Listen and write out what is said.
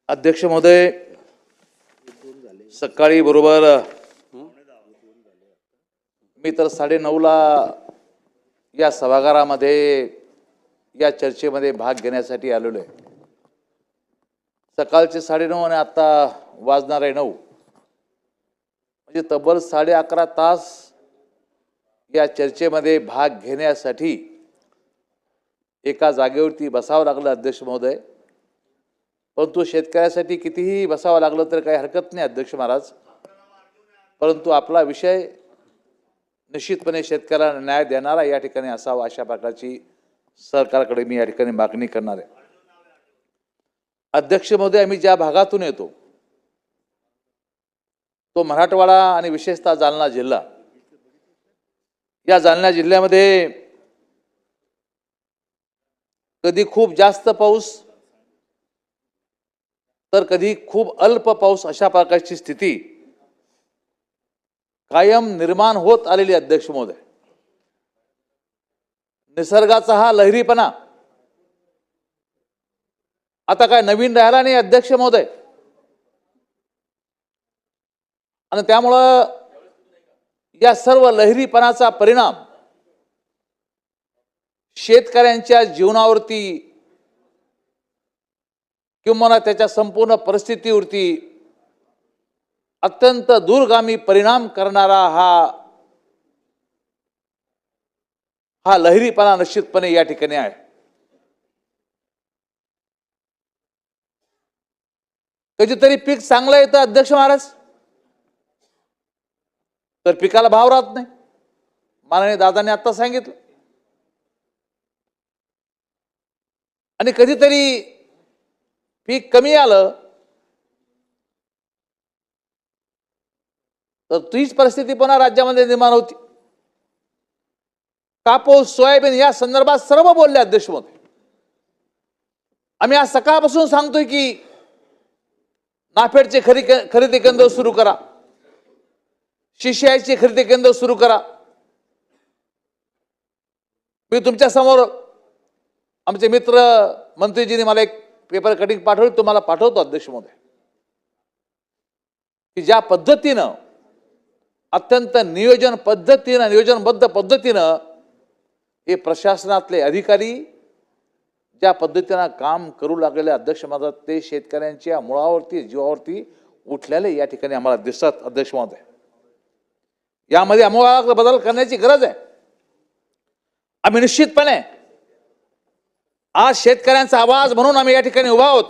अध्यक्ष महोदय, सकाळी बरोबर मी तर 9:30ला या सभागृहामध्ये या चर्चेमध्ये भाग घेण्यासाठी आलेलो आहे. सकाळचे 9:30 आणि आता वाजणार आहे 9, म्हणजे तब्बल 11.5 तास या चर्चेमध्ये भाग घेण्यासाठी एका जागेवरती बसावं लागलं अध्यक्ष महोदय. परंतु शेतकऱ्यासाठी कितीही बसावं लागलं तर काही हरकत नाही अध्यक्ष महाराज. परंतु आपला विषय निश्चितपणे शेतकऱ्याला न्याय देणारा या ठिकाणी असावा, अशा प्रकारची सरकारकडे मी या ठिकाणी मागणी करणार आहे. अध्यक्ष महोदय, आम्ही ज्या भागातून येतो तो मराठवाडा आणि विशेषतः जालना जिल्हा. या जालना जिल्ह्यामध्ये कधी खूप जास्त पाऊस तर कधी खूप अल्प पाऊस, अशा प्रकारची स्थिती कायम निर्माण होत आलेली अध्यक्ष महोदय. निसर्गाचा हा लहरीपणा आता काय नवीन राहिला नाही अध्यक्ष महोदय. आणि त्यामुळं या सर्व लहरीपणाचा परिणाम शेतकऱ्यांच्या जीवनावरती किंवा त्याच्या संपूर्ण परिस्थितीवरती अत्यंत दूरगामी परिणाम करणारा हा लहरीपणा निश्चितपणे या ठिकाणी आहे. कधीतरी पीक चांगलं येतं अध्यक्ष महाराज, तर पिकाला भाव राहत नाही. माननीय दादाने आता सांगितलं. आणि कधीतरी पीक कमी आलं तर तीच परिस्थिती पुन्हा राज्यामध्ये निर्माण होती. कापूस, सोयाबीन या संदर्भात सर्व बोलले अध्यक्ष महोदय. आम्ही आज सकाळपासून सांगतोय की नाफेडचे खरेदी केंद्र सुरू करा, CCIचे खरेदी केंद्र सुरू करा. मी तुमच्या समोर आमचे मित्र मंत्रीजींनी मला एक पेपर कटिंग पाठवली, तुम्हाला पाठवतो अध्यक्ष महोदय, की ज्या पद्धतीनं अत्यंत नियोजनबद्ध पद्धतीनं हे प्रशासनातले अधिकारी ज्या पद्धतीनं काम करू लागलेले अध्यक्ष महोदय, ते शेतकऱ्यांच्या मुळावरती जीवावरती उठलेले या ठिकाणी आम्हाला दिसतात अध्यक्ष महोदय. यामध्ये आम्हाला बदल करण्याची गरज आहे. आम्ही निश्चितपणे आज शेतकऱ्यांचा आवाज म्हणून आम्ही या ठिकाणी उभा आहोत.